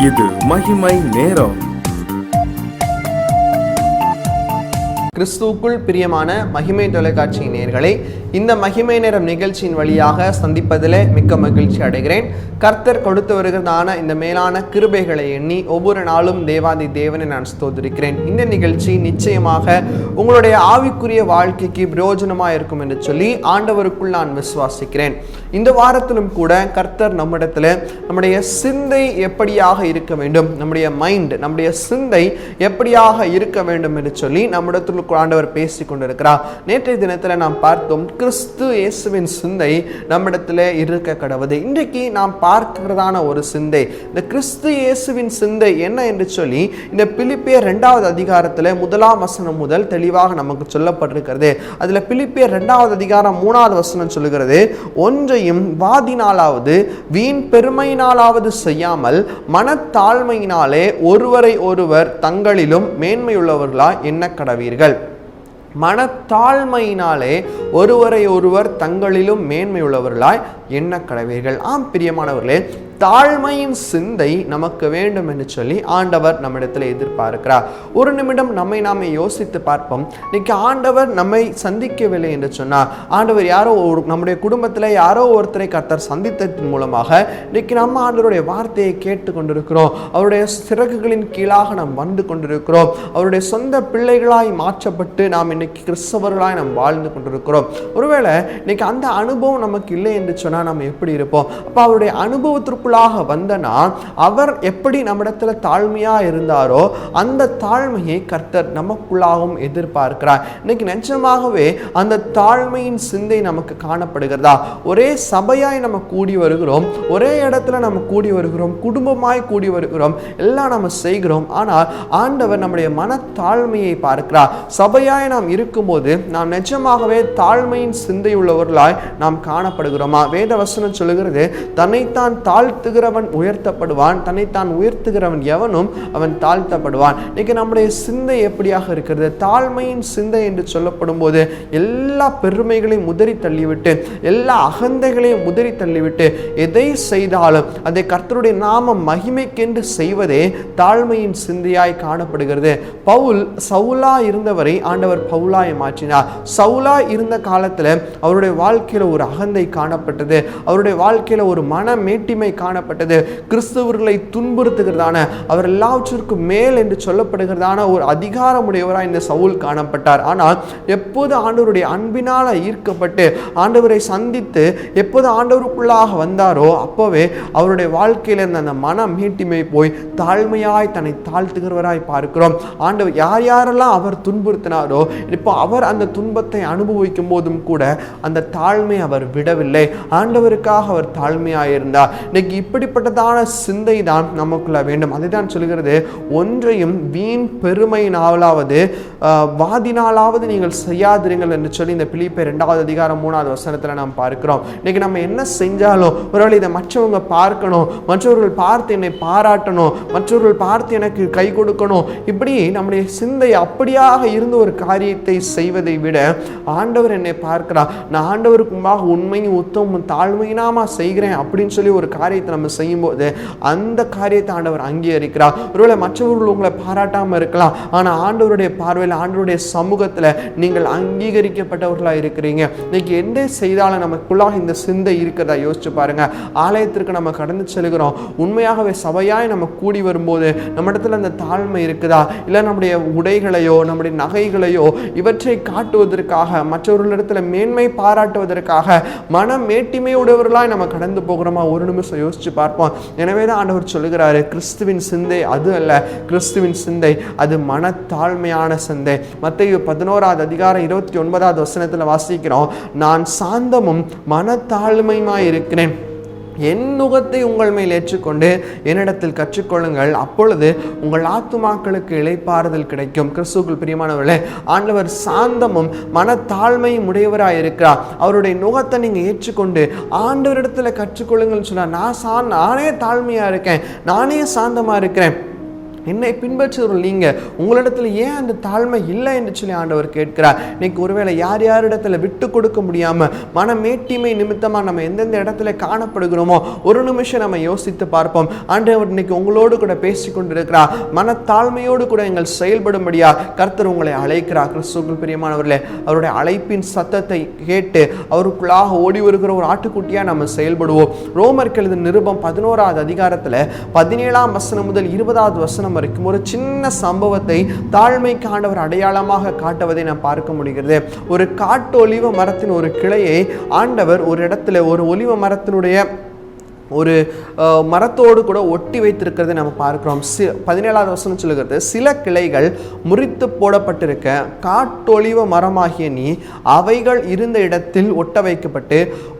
இது மகிமை நேரம். கிறிஸ்துவுக்குள் பிரியமான மகிமை தொலைக்காட்சி நேயர்களை இந்த மகிமை நேரம் நிகழ்ச்சியின் வழியாக சந்திப்பதிலே மிக்க மகிழ்ச்சி அடைகிறேன். கர்த்தர் கொடுத்து வருகிறதான இந்த மேலான கிருபைகளை எண்ணி ஒவ்வொரு நாளும் தேவாதி தேவனை நான் ஸ்தோத்திரிக்கிறேன். இந்த நிகழ்ச்சி நிச்சயமாக உங்களுடைய ஆவிக்குரிய வாழ்க்கைக்கு பிரயோஜனமாக இருக்கும் என்று சொல்லி ஆண்டவருக்குள் நான் விசுவாசிக்கிறேன். இந்த வாரத்திலும் கூட கர்த்தர் நம்மிடத்தில் நம்முடைய சிந்தை எப்படியாக இருக்க வேண்டும், நம்முடைய மைண்ட், நம்முடைய சிந்தை எப்படியாக இருக்க வேண்டும் என்று சொல்லி நம்மிடத்தில் ஆண்டவர் பேசி கொண்டிருக்கிறார். நேற்றைய தினத்தில் நாம் பார்த்தோம், கிறிஸ்து இயேசுவின் சிந்தை நம்மிடத்தில் இருக்க கடவுது. இன்றைக்கு நாம் பார்க்கிறதான ஒரு சிந்தை, இந்த கிறிஸ்து இயேசுவின் சிந்தை என்ன என்று சொல்லி இந்த பிலிப்பியர் 2வது அதிகாரத்தில் 1ஆம் வசனம் முதல் தெளிவாக நமக்கு சொல்லப்பட்டிருக்கிறது. அதில் பிலிப்பியர் 2வது அதிகாரம் 3வது வசனம் சொல்லுகிறது, ஒன்றையும் வாதினாலாவது வீண் பெருமையினாலாவது செய்யாமல் மனத்தாழ்மையினாலே ஒருவரை ஒருவர் தங்களிலும் மேன்மையுள்ளவர்களாய் எண்ண கடவீர்கள். மனத்தாழ்மையினாலே ஒருவரை ஒருவர் தங்களிலும் மேன்மையுள்ளவர்களாய் எண்ண கடவீர்கள். ஆம் பிரியமானவர்களே, தாழ்மையின் சிந்தை நமக்கு வேண்டும் என்று சொல்லி ஆண்டவர் நம்மிடத்தில் எதிர்பார்க்கிறார். ஒரு நிமிடம் நம்மை நாமே யோசித்து பார்ப்போம். இன்னைக்கு ஆண்டவர் நம்மை சந்திக்கவில்லை என்று சொன்னார், ஆண்டவர் யாரோ நம்முடைய குடும்பத்தில் யாரோ ஒருத்தரை கர்த்தர் சந்தித்ததன் மூலமாக இன்னைக்கு நம்ம ஆண்டவருடைய வார்த்தையை கேட்டு கொண்டிருக்கிறோம். அவருடைய சிறகுகளின் கீழாக நாம் வந்து கொண்டிருக்கிறோம். அவருடைய சொந்த பிள்ளைகளாய் மாற்றப்பட்டு நாம் இன்னைக்கு கிறிஸ்தவர்களாய் நாம் வாழ்ந்து கொண்டிருக்கிறோம். ஒருவேளை இன்னைக்கு அந்த அனுபவம் நமக்கு இல்லை என்று சொன்னால் நம்ம எப்படி இருப்போம்? அப்போ அவருடைய அனுபவத்திற்கு வந்தனா அவர் எப்படி நம்மிடத்துல தாழ்மையா இருந்தாரோ அந்த தாழ்மையை கர்த்தர் நமக்குள்ளாகவும் எதிர்பார்க்கிறார். இன்னைக்கு நிஜமாகவே அந்த தாழ்மையின் சிந்தை நமக்கு காணப்படுகிறதா? ஒரே சபையாய் நம்ம கூடி வருகிறோம், ஒரே இடத்துல நம்ம கூடி வருகிறோம், குடும்பமாய் கூடி வருகிறோம், எல்லாம் நம்ம செய்கிறோம். ஆனால் ஆண்டவர் நம்முடைய மனத்தாழ்மையை பார்க்கிறார். சபையாய் நாம் இருக்கும்போது நாம் நிஜமாகவே தாழ்மையின் சிந்தை உள்ளவர்களாய் நாம் காணப்படுகிறோமா? வேத வசனம் சொல்லுகிறது, தன்னைத்தான் தாழ்த்துகிறவன் உயர்த்தப்படுவான், தன்னைத்தான் உயர்த்துகிறவன் எவனும் அவன் தாழ்த்தப்படுவான். இன்னைக்கு நம்முடைய சிந்தை எப்படியாக இருக்கிறது? தாழ்மையின் சிந்தை என்று சொல்லப்படும் போது எல்லா பெருமைகளையும் உதறி தள்ளிவிட்டு, எல்லா அகந்தைகளையும் உதறி தள்ளிவிட்டு, எதை செய்தாலும் அதை கர்த்தருடைய நாம மகிமைக்கென்று செய்வதே தாழ்மையின் சிந்தையாய் காணப்படுகிறது. பவுல் சவுலா இருந்தவரை ஆண்டவர் பவுலாய் மாற்றினார். சவுலா இருந்த காலத்தில் அவருடைய வாழ்க்கையில ஒரு அகந்தை காணப்பட்டது, அவருடைய வாழ்க்கையில ஒரு மன மேட்டிமை காணப்பட்டது. கிறிஸ்தவர்களை துன்புறுத்துகிறதான, அவர் எல்லாவற்றிற்கும் மேல் என்று சொல்லப்படுகிறதான ஒரு அதிகாரமுடையவராய் இந்த சவுல் காணப்பட்டார். ஆனால் எப்போது ஆண்டவருடைய அன்பினால ஈர்க்கப்பட்டு ஆண்டவரை சந்தித்து எப்போது ஆண்டவருக்குள்ளாக வந்தாரோ அப்போவே அவருடைய வாழ்க்கையில இருந்த அந்த மன மீட்டிமை போய் தாழ்மையாய் தன்னை தாழ்த்துகிறவராய் பார்க்கிறோம். ஆண்டவர் யார் யாரெல்லாம் அவர் துன்புறுத்தினாரோ இப்போ அவர் அந்த துன்பத்தை அனுபவிக்கும் போதும் கூட அந்த தாழ்மை அவர் விடவில்லை. ஆண்டவருக்காக அவர் தாழ்மையாயிருந்தார். இன்னைக்கு இப்படிப்பட்டதான சிந்தை தான் நமக்குள்ள வேண்டும். அதுதான் சொல்கிறது, ஒன்றையும் வீண் பெருமையினாலாவது வாதினாலாவது நீங்கள் செய்யாதிருங்கள் என்று சொல்லி இந்த பிலிப்பியர் 2வது அதிகாரம் 3வது வசனத்துல நாம் பார்க்கிறோம். இன்னைக்கு நம்ம என்ன செஞ்சாலும் ஒருவேளை இதை மற்றவங்க பார்க்கணும், மற்றவர்கள் பார்த்து என்னை பாராட்டணும், மற்றவர்கள் பார்த்து எனக்கு கை கொடுக்கணும், இப்படி நம்முடைய சிந்தை அப்படியாக இருந்து ஒரு காரியத்தை செய்வதை விட ஆண்டவர் என்னை பார்க்கிறார், நான் ஆண்டவருக்கு முன்பாக உண்மையும் உத்தமும் தாழ்மையினாமா செய்கிறேன் அப்படின்னு சொல்லி ஒரு காரியத்தை நம்ம செய்யும் போது அந்த காரியத்தை ஆண்டவர் அங்கீகரிக்கிறார். ஒருவேளை மற்றவர்கள் உங்களை பாராட்டாம இருக்கலாம், ஆனா ஆண்டவருடைய பார்வையில், ஆண்டவருடைய சமூகத்துல நீங்கள் அங்கீகரிக்கப்பட்டவர்களா இருக்கிறீங்க. இன்னைக்கு என்ன செய்தாலும் நமக்குள்ளாக இந்த சிந்தை இருக்கிறதா யோசிச்சு பாருங்க. ஆலயத்திற்கு நம்ம கடந்து செல்கிறோம், உண்மையாகவே சபையாய் நம்ம கூடி வரும்போது நம்ம இடத்துல அந்த தாழ்மை இருக்குதா? இல்ல நம்முடைய உடைகளையோ நம்முடைய நகைகளையோ இவற்றை காட்டுவதற்காக, மற்றவர்களிடத்துல மேன்மை பாராட்டுவதற்காக மன மேட்டிமையுடையவர்களாய் நம்ம கடந்து போகிறோமா? ஒரு நிமிஷம் யோசிச்சு பார்ப்போம். எனவேதான் ஆண்டவர் சொல்லுகிறாரு, கிறிஸ்துவின் சிந்தை அது அல்ல, கிறிஸ்துவின் சிந்தை அது மனத்தாழ்மையான சிந்தை. மத்தேயு 11வது அதிகாரம் 29வது வசனத்துல வாசிக்கிறோம், நான் சாந்தமும் மனத்தாழ்மையுமாய் இருக்கிறேன், என் நுகத்தை உங்கள் மேல் ஏற்றுக்கொண்டு என்னிடத்தில் கற்றுக்கொள்ளுங்கள், அப்பொழுது உங்கள் ஆத்துமாக்களுக்கு இளைப்பாறுதல் கிடைக்கும். கிறிஸ்துவுக்குள் பிரியமானவர்களே, ஆண்டவர் சாந்தமும் மனத்தாழ்மையும் உடையவராய் இருக்கிறார். அவருடைய நுகத்தை நீங்க ஏற்றுக்கொண்டு ஆண்டவரிடத்துல கற்றுக்கொள்ளுங்கள்னு சொன்னா, நானே தாழ்மையா இருக்கேன், நானே சாந்தமா இருக்கிறேன், என்னை பின்பற்றுவர்கள் நீங்க, உங்களிடத்துல ஏன் அந்த தாழ்மை இல்லை என்று சொல்லி ஆண்டவர் கேட்கிறார். இன்னைக்கு ஒருவேளை யார் யாரிடத்துல விட்டு கொடுக்க முடியாம மன மேட்டிமை நிமித்தமா நம்ம எந்தெந்த இடத்துல காணப்படுகிறோமோ ஒரு நிமிஷம் நம்ம யோசித்து பார்ப்போம். ஆண்டவர் இன்னைக்கு உங்களோடு கூட பேசிக் கொண்டிருக்கிறார். மனத்தாழ்மையோடு கூட எங்கள் செயல்படும்படியா கர்த்தர் உங்களை அழைக்கிறார். கிறிஸ்துவுக்குள் பிரியமானவர்களே, அவருடைய அழைப்பின் சத்தத்தை கேட்டு அவருக்குள்ளாக ஓடி வருகிற ஒரு ஆட்டுக்குட்டியா நம்ம செயல்படுவோம். ரோமருக்கு எழுதின நிருபம் 11வது அதிகாரத்துல 17ஆம் வசனம் முதல் 20வது வசனம் வரைக்கும் ஒரு சின்ன சம்பவத்தை தாழ்மைக்கு ஆண்டவர் அடையாளமாக காட்டுவதை நாம் பார்க்க முடிகிறது. ஒரு காட்டு ஒலிவ மரத்தின் ஒரு கிளையை ஆண்டவர் ஒரு இடத்துல ஒரு ஒலிவ மரத்தினுடைய ஒரு மரத்தோடு கூட ஒட்டி வைத்திருக்கிறதை நம்ம பார்க்கிறோம். 17வது வசனம் சொல்லுகிறது, சில கிளைகள் முறித்து போடப்பட்டிருக்க காட்டொலிவ மரமாகிய நீ அவைகள் இருந்த இடத்தில் ஒட்ட வைக்கப்பட்டு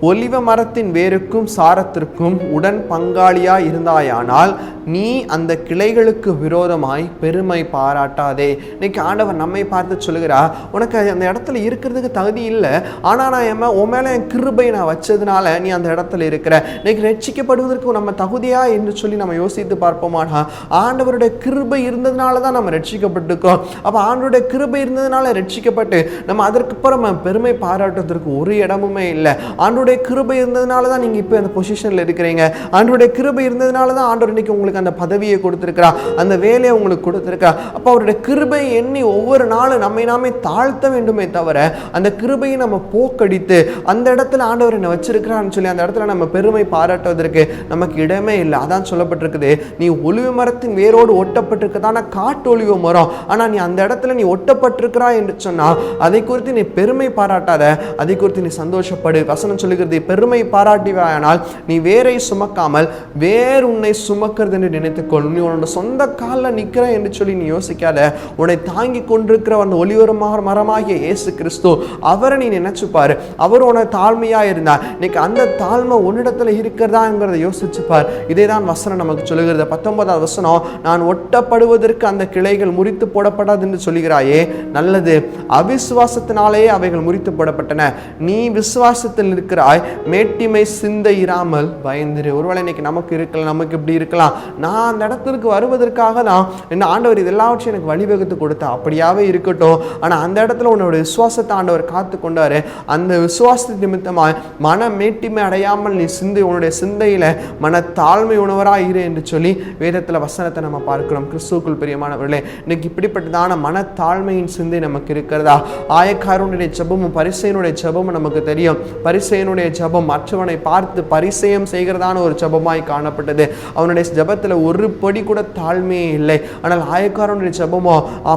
ஒலிவ மரத்தின் வேருக்கும் சாரத்திற்கும் உடன் பங்காளியாய் இருந்தாயானால் நீ அந்த கிளைகளுக்கு விரோதமாய் பெருமை பாராட்டாதே. இன்னைக்கு ஆண்டவர் நம்மை பார்த்து சொல்லுகிறா, உனக்கு அந்த இடத்துல இருக்கிறதுக்கு தகுதி இல்லை, ஆனா நான் உன் மேல என் கிருபை நான் வச்சதுனால நீ அந்த இடத்துல இருக்கிற. இன்னைக்கு ரட்சிக்கப்படுவதற்கு நம்ம தகுதியா என்று சொல்லி நம்ம யோசித்து பார்ப்போமானா, ஆண்டவருடைய கிருபை இருந்ததுனால தான் நம்ம ரட்சிக்கப்பட்டிருக்கோம். அப்ப ஆண்டவருடைய கிருபை இருந்ததுனால ரட்சிக்கப்பட்டு நம்ம அதற்கப்புறம் பெருமை பாராட்டுவதற்கு ஒரு இடமுமே இல்லை. ஆண்டவருடைய கிருபை இருந்ததுனால தான் நீங்க இப்ப அந்த பொசிஷன்ல இருக்கிறீங்க. ஆண்டவருடைய கிருபை இருந்ததுனால தான் ஆண்டவர் இன்னைக்கு உங்களுக்கு அந்த பதவியை கொடுத்திருக்கிறா, அந்த வேலையை உங்களுக்கு கொடுத்திருக்கிறா. அப்ப அவருடைய கிருபை எண்ணி ஒவ்வொரு நாளும் நம்மை நாமே தாழ்த்த வேண்டுமே தவிர அந்த கிருபையை நம்ம போக்கடித்து அந்த இடத்துல ஆண்டவர் என்ன வச்சிருக்கிறான்னு சொல்லி அந்த இடத்துல நம்ம பெருமை பாராட்டுவதற்கு நமக்கு இடமே இல்லை. அதான் சொல்லப்பட்டிருக்குது, நீ ஒலிவ மரத்தின் வேரோடு ஒட்டப்பட்டிருக்கதான காட்டு ஒலிவ மரம், ஆனா நீ அந்த இடத்துல நீ ஒட்டப்பட்டிருக்கிறா என்று சொன்னா அதை குறித்து நீ பெருமை பாராட்டாத, அதை குறித்து நீ சந்தோஷப்படு. வசனம் சொல்லுகிறது, பெருமை பாராட்டிவாயானால் நீ வேரை சுமக்காமல் வேறு உன்னை சுமக்கிறது என்று நினைத்துக்கொள். நீ உன்னோட சொந்த காலில் நிற்கிற என்று சொல்லி நீ யோசிக்காத. உன்னை தாங்கி கொண்டிருக்கிற அந்த ஒலிவர மரமாகிய இயேசு கிறிஸ்து, அவரை நீ நினைச்சு பாரு. அவர் உன தாழ்மையா இருந்தார். இன்னைக்கு அந்த தாழ்மை உன்னிடத்துல இருக்கிறதாங்கிறத யோசிச்சு பார். இதே தான் வசனம் நமக்கு சொல்லுகிறது. 19வது வசனம், நான் ஒட்டப்படுவதற்கு அந்த கிளைகள் முறித்து போடப்படாது என்று சொல்லுகிறாயே, நல்லது, அவிசுவாசத்தினாலேயே அவைகள் முறித்து போடப்பட்டன. நீ விசுவாசத்தில் இருக்கிறாய், மேட்டிமை சிந்தை இராமல் பயந்திரு. ஒருவேளை இன்னைக்கு நமக்கு இருக்கலாம், நமக்கு இப்படி இருக்கலாம், நான் அந்த இடத்திற்கு வருவதற்காக தான் என்ன ஆண்டவர் இது எல்லாவற்றையும் எனக்கு வழிவகுத்து கொடுத்தா, அப்படியாவே இருக்கட்டும். ஆனா அந்த இடத்துல உன்னோட விசுவாசத்தை ஆண்டவர் காத்து கொண்டாரு. அந்த விசுவாசத்தின் நிமித்தமாய் மன மேட்டிமை அடையாமல் நீ உன்னுடைய சிந்தையில மன தாழ்மை உணவராக இரு என்று சொல்லி வேதத்துல வசனத்தை நம்ம பார்க்கிறோம். கிறிஸ்துவுக்குள் பிரியமானவர்களே, இன்னைக்கு இப்படிப்பட்டதான மன தாழ்மையின் சிந்தை நமக்கு இருக்கிறதா? ஆயக்காரனுடைய ஜெபமும் பரிசேயனுடைய ஜெபமும் நமக்கு தெரியும். பரிசேயனுடைய ஜெபம் மற்றவனை பார்த்து பரிசேயம் செய்கிறதான ஒரு ஜெபமாய் காணப்பட்டது. அவனுடைய ஜெபத்துல ஒரு படி கூட தாழ்மையே இல்லை. ஆனால் ஆயக்காரனுடைய ஜெபமோ,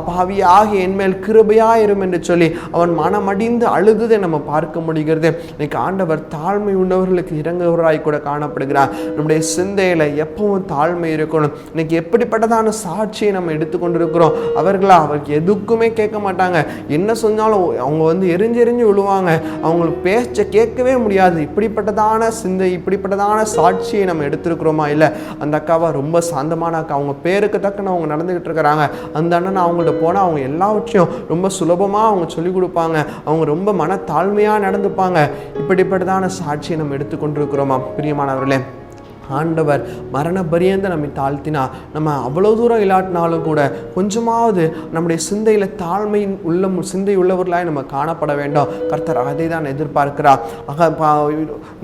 பாவியாகி என் மேல் கிருபையாயிரும் என்று சொல்லி அவன் மனமடிந்து அழுதுதை நம்ம பார்க்க முடிகிறது. இன்னைக்கு ஆண்டவர் தாழ்மை உள்ளவர்களுக்கு இறங்குவராய் கூட காணப்படுகிறார். நம்முடைய சிந்தையில எப்பவும் தாழ்மை இருக்கணும். இன்னைக்கு எப்படிப்பட்டதான சாட்சியை நம்ம எடுத்துக்கொண்டிருக்கிறோம். அவருக்கு எதுக்குமே கேட்க மாட்டாங்க. என்ன சொன்னாலும் அவங்க எரிஞ்செறிஞ்சு விழுவாங்க. அவங்களுக்கு பேச்ச கேட்கவே முடியாது. இப்படிப்பட்டதான சிந்தை, இப்படிப்பட்டதான சாட்சியை நம்ம எடுத்திருக்கிறோமா? இல்லை. அந்த அக்காவா ரொம்ப சாந்தமான அக்கா, அவங்க பேருக்கு தக்கன அவங்க நடந்துகிட்டு இருக்கிறாங்க. அந்த அண்ணன் அவங்கள்ட்ட போனால் அவங்க எல்லாவற்றையும் ரொம்ப சுலபமாக அவங்க சொல்லிக் கொடுப்பாங்க. அவங்க ரொம்ப மன தாழ்மையாக நடந்துப்பாங்க. இப்படிப்பட்டதான சாட்சியை நம்ம எடுத்துக்கொண்டிருக்கிறோமா? பிரியமானவர்களே, ஆண்டவர் மரண பரியந்த நம்மை தாழ்த்தினா, நம்ம அவ்வளவு தூரம் இல்லாட்டினாலும் கூட கொஞ்சமாவது நம்முடைய சிந்தையில தாழ்மையின் சிந்தை உள்ளவர்களாய் நம்ம காணப்பட வேண்டும். கர்த்தர் அதை தான் எதிர்பார்க்கிறார்.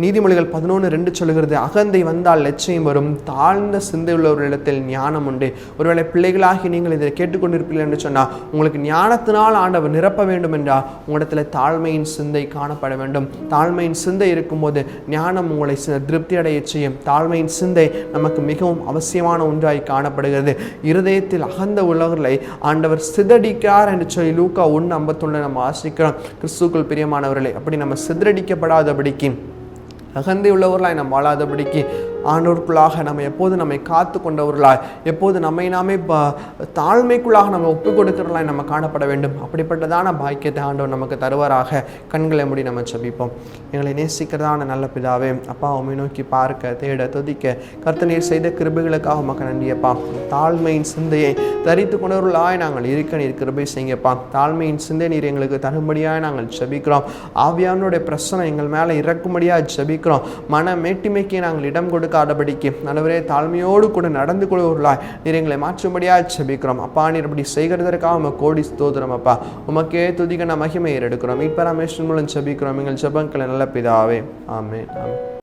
நீதிமொழிகள் 11:2 சொல்லுகிறது, அகந்தை வந்தால் லட்சியம் வரும், தாழ்ந்த சிந்தை உள்ளவர்களிடத்தில் ஞானம் உண்டு. ஒருவேளை பிள்ளைகளாகி நீங்கள் இதை கேட்டுக்கொண்டிருப்பீர்கள் என்று சொன்னால், உங்களுக்கு ஞானத்தினால் ஆண்டவர் நிரப்ப வேண்டும் என்றால் உங்களிடத்துல தாழ்மையின் சிந்தை காணப்பட வேண்டும். தாழ்மையின் சிந்தை இருக்கும்போது ஞானம் உங்களை திருப்தி அடைய செய்யும். தாழ்மையின் சிந்தை நமக்கு மிகவும் அவசியமான ஒன்றாய் காணப்படுகிறது. இருதயத்தில் அகந்த உள்ளவர்களை ஆண்டவர் சிதறடிக்கிறார் என்று சொல்லி லூக்கா 1:51 நம்ம வாசிக்கிறோம். கிறிஸ்துவுக்குள் பிரியமானவர்களே, அப்படி நம்ம சிதறடிக்கப்படாதபடிக்கு, அகந்தை உள்ளவர்களாய் நம்ம வாழாதபடிக்கு, ஆண்டவருக்குள்ளாக நம்ம எப்போது நம்மை காத்து கொண்டவர்களாய், எப்போது நம்மை நாமே தாழ்மைக்குள்ளாக நம்ம ஒப்புக் கொடுக்கிறவர்களாய் நம்ம காணப்பட வேண்டும். அப்படிப்பட்டதான பாக்கியத்தை ஆண்டவர் நமக்கு தருவாராக. கண்களை மூடி நம்ம ஜெபிப்போம். எங்களை நேசிக்கிறதான நல்ல பிதாவே, அப்பா, உம்மை நோக்கி பார்க்க, தேட, துதிக்க கர்த்தர் நீர் செய்த கிருபைகளுக்காக உமக்கு நன்றியப்பா. தாழ்மையின் சிந்தையை தரித்து கொண்டவர்களாய் நாங்கள் இருக்க நீர் கிருபை செய்யப்பா. தாழ்மையின் சிந்தை நீர் எங்களுக்கு தரும்படியாய் நாங்கள் ஜெபிக்கிறோம். ஆவியானுடைய பிரசனம் எங்கள் மேலே இறக்கும்படியாக ஜெபிக்கிறோம். மன மேட்டிமைக்கு நாங்கள் இடம் கொடுக்க கொடுக்காதபடிக்கு ஆண்டவரே தாழ்மையோடு கூட நடந்து கொள்வர்களாய் நீர் எங்களை மாற்றும்படியாக ஜெபிக்கிறோம் அப்பா. நீர் அப்படி செய்கிறதற்காக உமக்கு கோடி ஸ்தோத்திரம் அப்பா. உமக்கே துதிகன மகிமை எடுக்கிறோம். இப்ப ரமேஷன் மூலம் ஜெபிக்கிறோம் எங்கள் ஜெபங்களை நல்ல பிதாவே. ஆமென். ஆமென்.